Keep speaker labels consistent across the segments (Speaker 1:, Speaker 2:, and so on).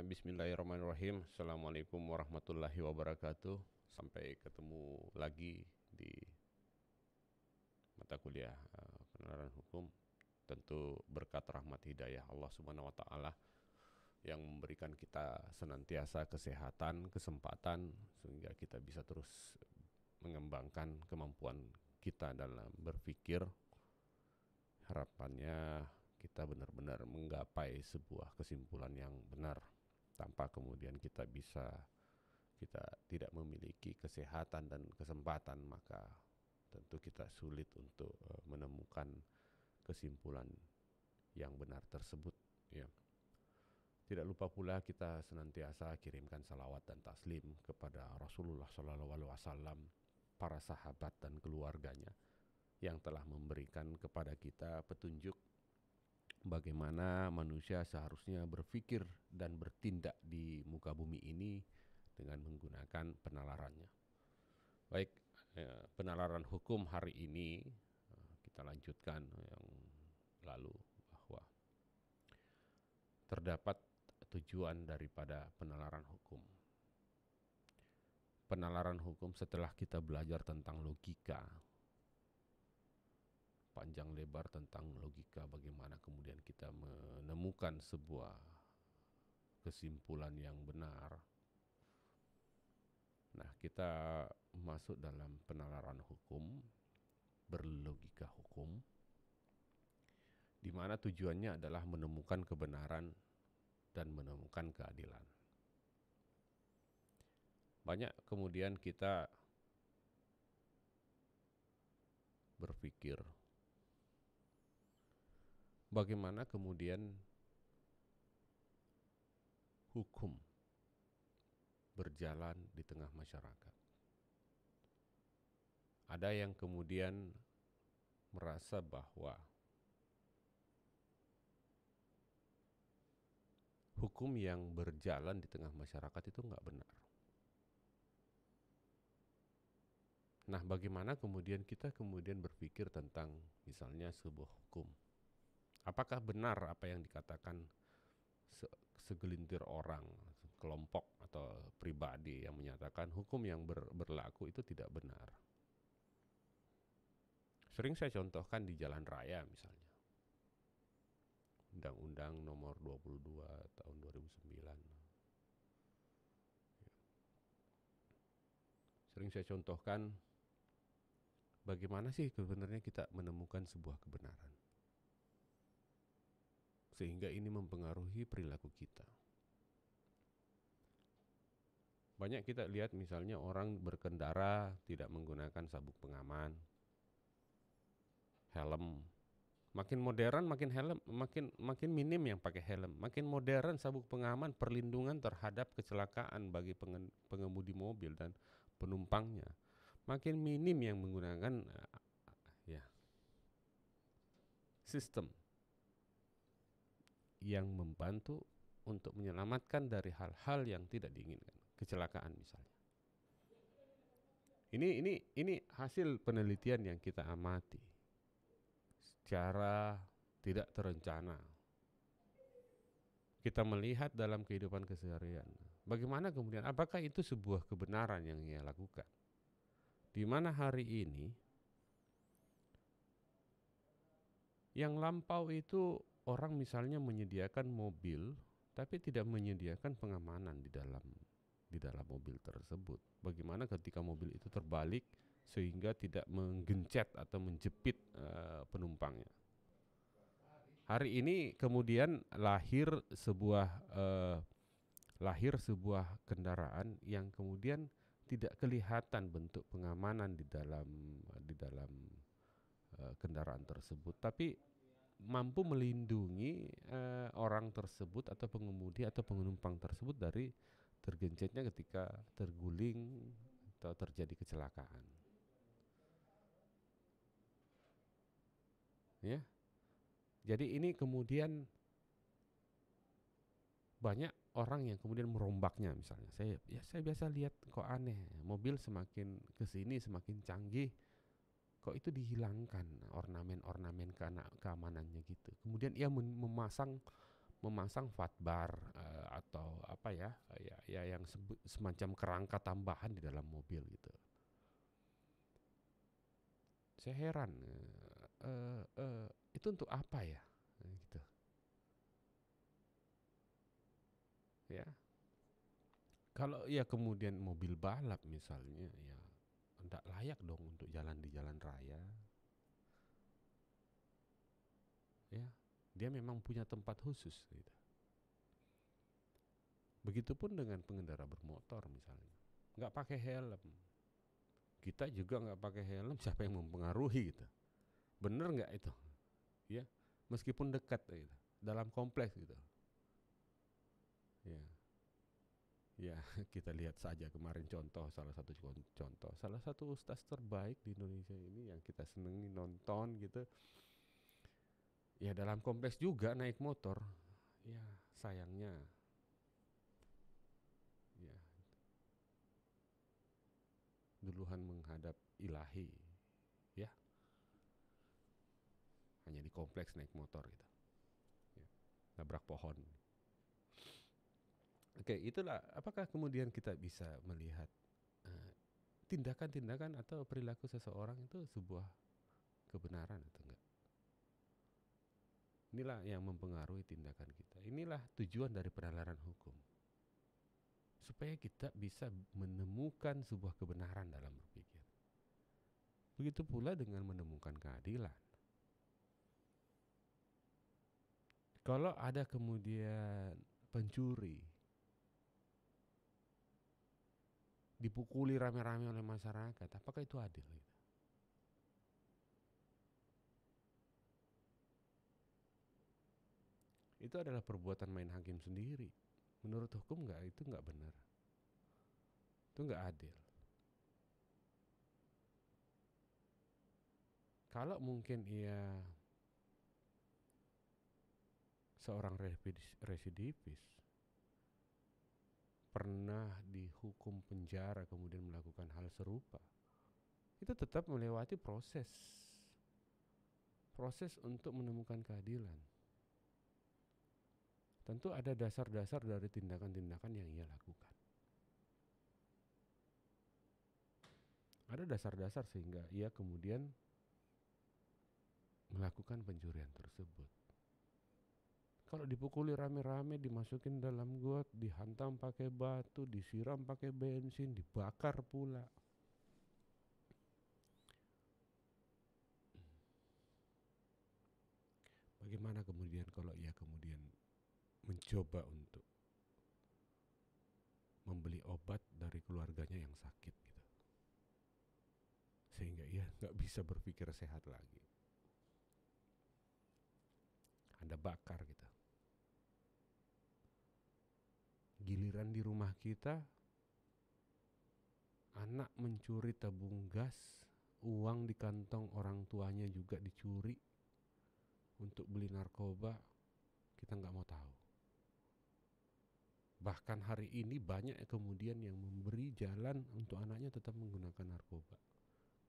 Speaker 1: Bismillahirrahmanirrahim. Assalamualaikum warahmatullahi wabarakatuh. Sampai ketemu lagi di mata kuliah penalaran hukum. Tentu berkat rahmat hidayah Allah Subhanahu wa taala yang memberikan kita senantiasa kesehatan, kesempatan sehingga kita bisa terus mengembangkan kemampuan kita dalam berpikir. Harapannya kita benar-benar menggapai sebuah kesimpulan yang benar tanpa kemudian kita tidak memiliki kesehatan dan kesempatan, maka tentu kita sulit untuk menemukan kesimpulan yang benar tersebut, ya. Tidak lupa pula kita senantiasa kirimkan salawat dan taslim kepada Rasulullah SAW, para sahabat dan keluarganya yang telah memberikan kepada kita petunjuk bagaimana manusia seharusnya berpikir dan bertindak di muka bumi ini dengan menggunakan penalarannya. Baik, penalaran hukum hari ini kita lanjutkan yang lalu, bahwa terdapat tujuan daripada penalaran hukum. Penalaran hukum setelah kita belajar tentang logika, panjang lebar tentang logika, bagaimana kemudian kita menemukan sebuah kesimpulan yang benar. Nah, kita masuk dalam penalaran hukum, berlogika hukum, di mana tujuannya adalah menemukan kebenaran dan menemukan keadilan. Banyak kemudian kita berpikir bagaimana kemudian hukum berjalan di tengah masyarakat. Ada yang kemudian merasa bahwa hukum yang berjalan di tengah masyarakat itu nggak benar. Nah, bagaimana kemudian kita berpikir tentang misalnya sebuah hukum? Apakah benar apa yang dikatakan segelintir orang, kelompok atau pribadi yang menyatakan hukum yang berlaku itu tidak benar? Sering saya contohkan di jalan raya misalnya. Undang-Undang nomor 22 tahun 2009. Sering saya contohkan bagaimana sih sebenarnya kita menemukan sebuah kebenaran, sehingga ini mempengaruhi perilaku kita. Banyak kita lihat misalnya orang berkendara tidak menggunakan sabuk pengaman, helm. Makin modern makin minim yang pakai helm. Makin modern sabuk pengaman, perlindungan terhadap kecelakaan bagi pengemudi mobil dan penumpangnya, makin minim yang menggunakan sistem yang membantu untuk menyelamatkan dari hal-hal yang tidak diinginkan, kecelakaan misalnya. Ini hasil penelitian yang kita amati secara tidak terencana. Kita melihat dalam kehidupan keseharian, bagaimana kemudian, apakah itu sebuah kebenaran yang ia lakukan? Di mana hari ini yang lampau itu orang misalnya menyediakan mobil tapi tidak menyediakan pengamanan di dalam mobil tersebut. Bagaimana ketika mobil itu terbalik sehingga tidak menggencet atau menjepit penumpangnya? Hari ini kemudian lahir sebuah kendaraan yang kemudian tidak kelihatan bentuk pengamanan di dalam kendaraan tersebut, tapi mampu melindungi orang tersebut atau pengemudi atau penumpang tersebut dari tergencetnya ketika terguling atau terjadi kecelakaan. Ya. Jadi ini kemudian banyak orang yang kemudian merombaknya misalnya. Saya biasa lihat kok aneh, mobil semakin kesini semakin canggih, kok itu dihilangkan ornamen keamanannya gitu. Kemudian ia memasang fatbar atau apa ya, yang semacam kerangka tambahan di dalam mobil gitu. Saya heran, itu untuk apa ya, gitu. Ya, kalau ya kemudian mobil balap misalnya, ya tidak layak dong untuk jalan di jalan raya. Ya, dia memang punya tempat khusus gitu. Begitupun dengan pengendara bermotor misalnya, nggak pakai helm. Kita juga nggak pakai helm, siapa yang mempengaruhi gitu? Bener nggak itu? Ya, meskipun dekat gitu, dalam kompleks gitu. Ya, ya kita lihat saja kemarin contoh, salah satu ustaz terbaik di Indonesia ini yang kita senengi nonton gitu. Ya dalam kompleks juga naik motor. Ya sayangnya, ya duluan menghadap ilahi, ya hanya di kompleks naik motor gitu. Ya, nabrak pohon. Oke, itulah apakah kemudian kita bisa melihat tindakan-tindakan atau perilaku seseorang itu sebuah kebenaran atau enggak? Inilah yang mempengaruhi tindakan kita. Inilah tujuan dari penalaran hukum. Supaya kita bisa menemukan sebuah kebenaran dalam berpikir. Begitu pula dengan menemukan keadilan. Kalau ada kemudian pencuri dipukuli rame-rame oleh masyarakat, apakah itu adil? Itu adalah perbuatan main hakim sendiri. Menurut hukum itu nggak benar. Itu nggak adil. Kalau mungkin ia seorang residivis, pernah dihukum penjara kemudian melakukan hal serupa, itu tetap melewati proses untuk menemukan keadilan. Tentu ada dasar-dasar dari tindakan-tindakan yang ia lakukan. Ada dasar-dasar sehingga ia kemudian melakukan pencurian tersebut. Kalau dipukuli rame-rame, dimasukin dalam got, dihantam pakai batu, disiram pakai bensin, dibakar pula. Bagaimana kemudian kalau ia kemudian mencoba untuk membeli obat dari keluarganya yang sakit gitu, sehingga ia nggak bisa berpikir sehat lagi. Anda bakar gitu. Giliran di rumah kita, anak mencuri tabung gas, uang di kantong orang tuanya juga dicuri untuk beli narkoba, kita nggak mau tahu. Bahkan hari ini banyak kemudian yang memberi jalan untuk anaknya tetap menggunakan narkoba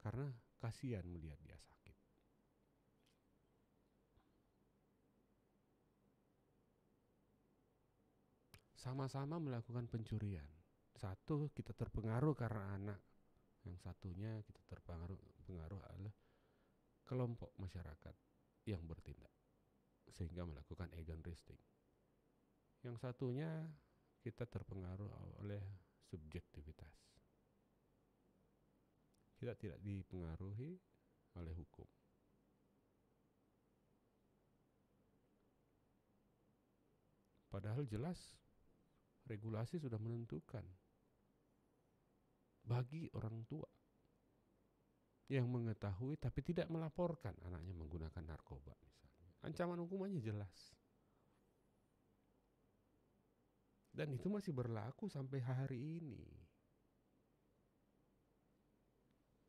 Speaker 1: karena kasihan melihat dia sakit. Sama-sama melakukan pencurian. Satu kita terpengaruh karena anak, yang satunya kita terpengaruh oleh kelompok masyarakat yang bertindak sehingga melakukan egalitarianisme. Yang satunya kita terpengaruh oleh subjektivitas. Kita tidak dipengaruhi oleh hukum. Padahal jelas regulasi sudah menentukan bagi orang tua yang mengetahui tapi tidak melaporkan anaknya menggunakan narkoba misalnya, ancaman hukumannya jelas. Dan itu masih berlaku sampai hari ini.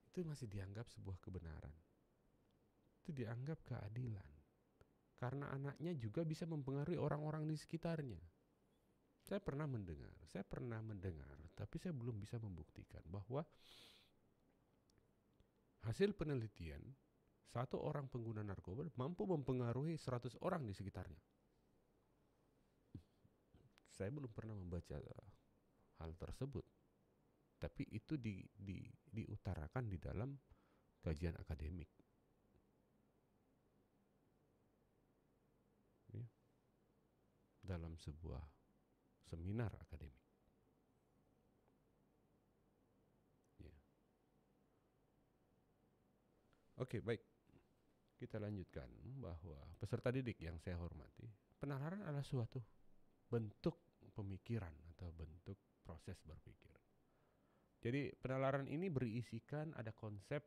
Speaker 1: Itu masih dianggap sebuah kebenaran. Itu dianggap keadilan. Karena anaknya juga bisa mempengaruhi orang-orang di sekitarnya. Saya pernah mendengar, tapi saya belum bisa membuktikan bahwa hasil penelitian, satu orang pengguna narkoba mampu mempengaruhi 100 orang di sekitarnya. Saya belum pernah membaca hal tersebut, tapi itu diutarakan di dalam kajian akademik, ya, dalam sebuah seminar akademik. Ya. Oke, baik. Kita lanjutkan bahwa peserta didik yang saya hormati, penalaran adalah suatu bentuk pemikiran atau bentuk proses berpikir. Jadi penalaran ini berisikan ada konsep,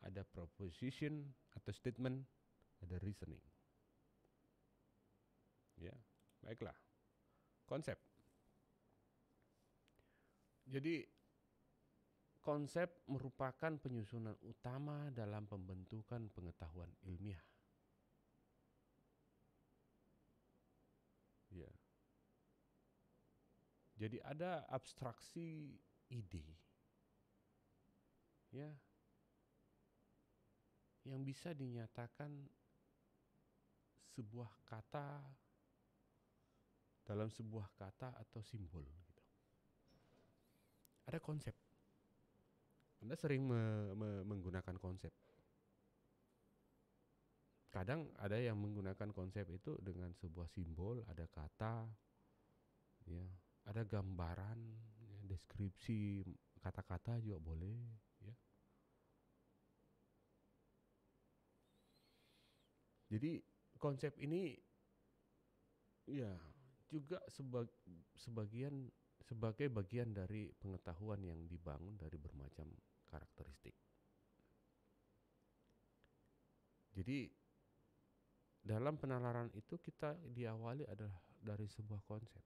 Speaker 1: ada proposition atau statement, ada reasoning. Ya, baiklah. Konsep. Jadi konsep merupakan penyusunan utama dalam pembentukan pengetahuan ilmiah. Ya. Jadi ada abstraksi ide, ya, yang bisa dinyatakan sebuah kata dalam sebuah kata atau simbol. Gitu. Ada konsep. Anda sering menggunakan konsep. Kadang ada yang menggunakan konsep itu dengan sebuah simbol, ada kata, ya, ada gambaran, ya, deskripsi kata-kata juga boleh, ya. Jadi konsep ini, ya, juga sebagai bagian dari pengetahuan yang dibangun dari bermacam karakteristik. Jadi dalam penalaran itu kita diawali adalah dari sebuah konsep.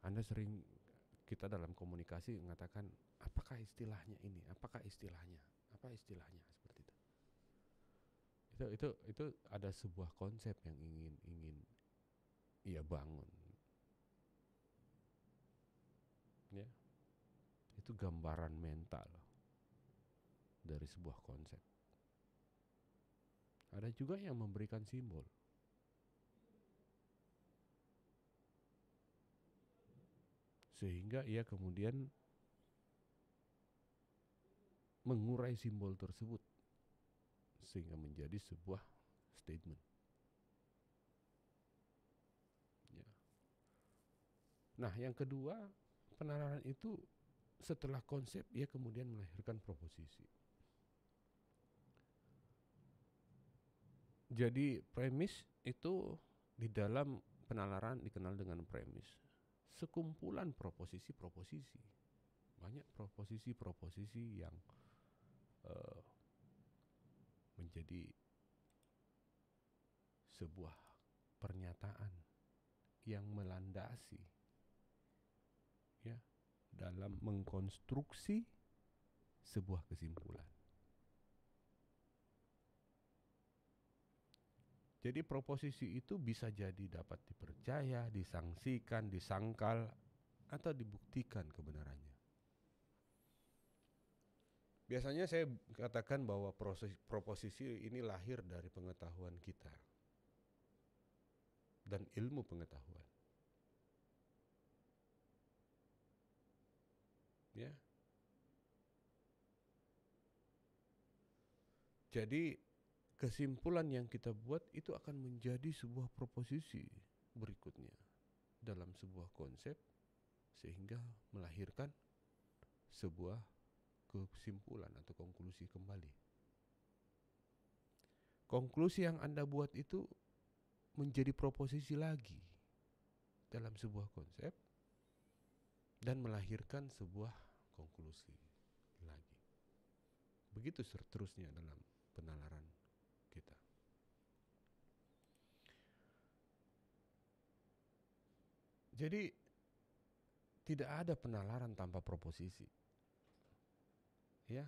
Speaker 1: Anda sering, kita dalam komunikasi mengatakan, apakah istilahnya ini, apakah istilahnya, apa istilahnya, seperti itu. Itu ada sebuah konsep yang ingin ia bangun. Ya. Itu gambaran mental dari sebuah konsep. Ada juga yang memberikan simbol. Sehingga ia kemudian mengurai simbol tersebut sehingga menjadi sebuah statement. Ya. Nah, yang kedua, penalaran itu setelah konsep ia kemudian melahirkan proposisi. Jadi premis itu di dalam penalaran dikenal dengan premis. Sekumpulan proposisi-proposisi. Banyak proposisi-proposisi yang menjadi sebuah pernyataan yang melandasi, ya, dalam mengkonstruksi sebuah kesimpulan. Jadi proposisi itu bisa jadi dapat dipercaya, disangsikan, disangkal, atau dibuktikan kebenarannya. Biasanya saya katakan bahwa proposisi ini lahir dari pengetahuan kita dan ilmu pengetahuan. Ya. Jadi kesimpulan yang kita buat itu akan menjadi sebuah proposisi berikutnya dalam sebuah konsep sehingga melahirkan sebuah kesimpulan atau konklusi kembali. Konklusi yang Anda buat itu menjadi proposisi lagi dalam sebuah konsep dan melahirkan sebuah konklusi lagi. Begitu seterusnya dalam penalaran kita. Jadi tidak ada penalaran tanpa proposisi. Ya.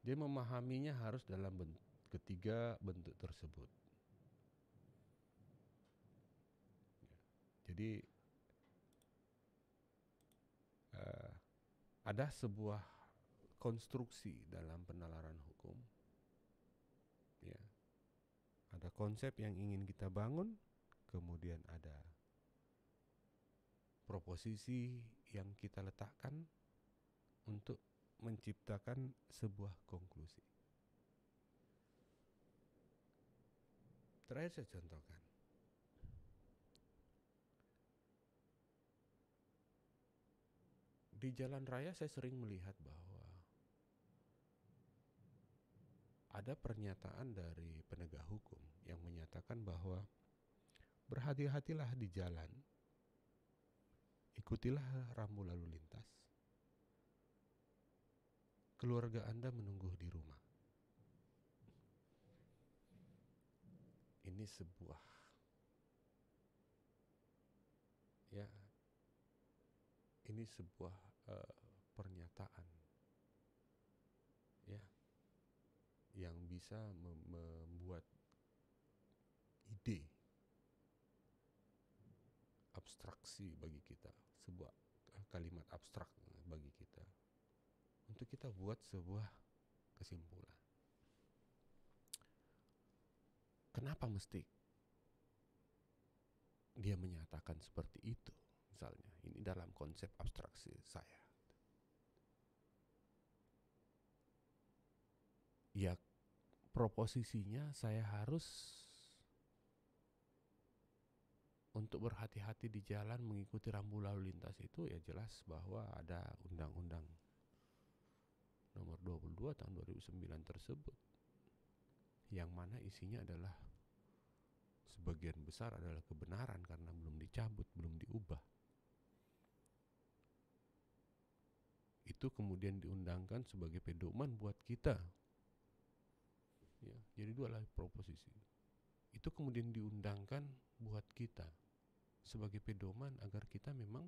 Speaker 1: Dia memahaminya harus dalam ketiga bentuk tersebut. Jadi ada sebuah konstruksi dalam penalaran hukum konsep yang ingin kita bangun, kemudian ada proposisi yang kita letakkan untuk menciptakan sebuah konklusi. Terakhir saya contohkan. Di jalan raya saya sering melihat bahwa ada pernyataan dari penegak hukum yang menyatakan bahwa berhati-hatilah di jalan, ikutilah rambu lalu lintas, keluarga Anda menunggu di rumah. Ini sebuah pernyataan ya yang bisa membuat ide abstraksi bagi kita, sebuah kalimat abstrak bagi kita untuk kita buat sebuah kesimpulan. Kenapa mesti dia menyatakan seperti itu? Misalnya, ini dalam konsep abstraksi saya. Ya, proposisinya saya harus untuk berhati-hati di jalan mengikuti rambu lalu lintas itu ya jelas bahwa ada Undang-Undang nomor 22 tahun 2009 tersebut, yang mana isinya adalah sebagian besar adalah kebenaran karena belum dicabut, belum diubah. Itu kemudian diundangkan sebagai pedoman buat kita. Ya, jadi dua lah proposisi. Itu kemudian diundangkan buat kita sebagai pedoman agar kita memang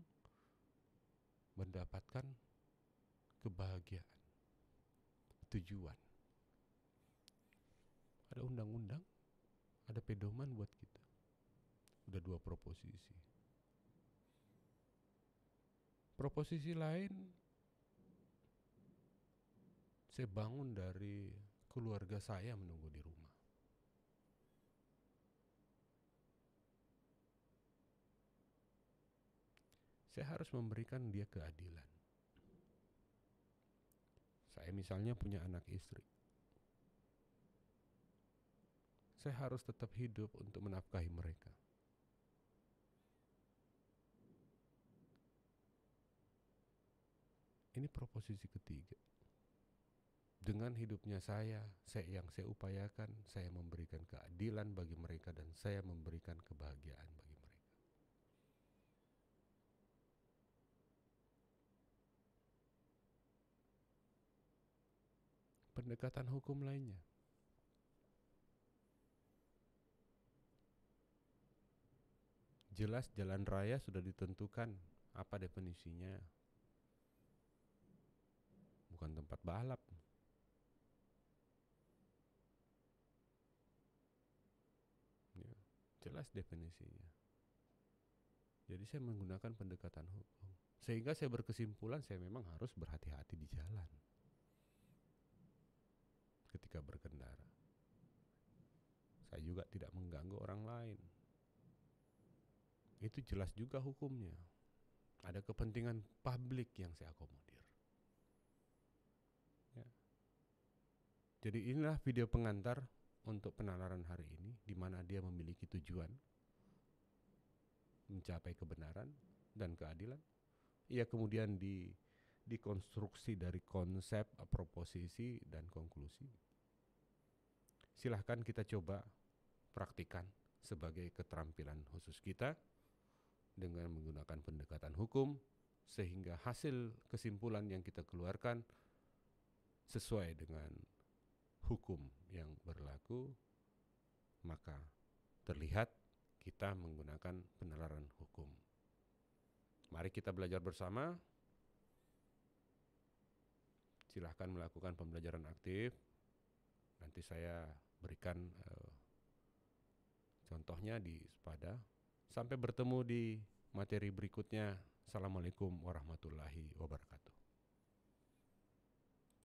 Speaker 1: mendapatkan kebahagiaan, tujuan. Ada undang-undang, ada pedoman buat kita. Udah dua proposisi. Proposisi lain, saya bangun dari keluarga saya menunggu di rumah. Saya harus memberikan dia keadilan. Saya misalnya punya anak istri. Saya harus tetap hidup untuk menafkahi mereka. Ini proposisi ketiga. Dengan hidupnya saya yang saya upayakan, saya memberikan keadilan bagi mereka dan saya memberikan kebahagiaan bagi mereka. Pendekatan hukum lainnya. Jelas jalan raya sudah ditentukan apa definisinya. Bukan tempat balap. Ya, jelas definisinya. Jadi saya menggunakan pendekatan hukum. Sehingga saya berkesimpulan saya memang harus berhati-hati di jalan ketika berkendara. Saya juga tidak mengganggu orang lain. Itu jelas juga hukumnya. Ada kepentingan publik yang saya akomodir. Ya. Jadi inilah video pengantar untuk penalaran hari ini, di mana dia memiliki tujuan mencapai kebenaran dan keadilan. Ia kemudian dikonstruksi dari konsep, proposisi, dan konklusi. Silahkan kita coba praktikan sebagai keterampilan khusus kita dengan menggunakan pendekatan hukum, sehingga hasil kesimpulan yang kita keluarkan sesuai dengan hukum yang berlaku, maka terlihat kita menggunakan penalaran hukum. Mari kita belajar bersama. Silahkan melakukan pembelajaran aktif. Nanti saya berikan contohnya di Spada. Sampai bertemu di materi berikutnya. Assalamualaikum warahmatullahi wabarakatuh.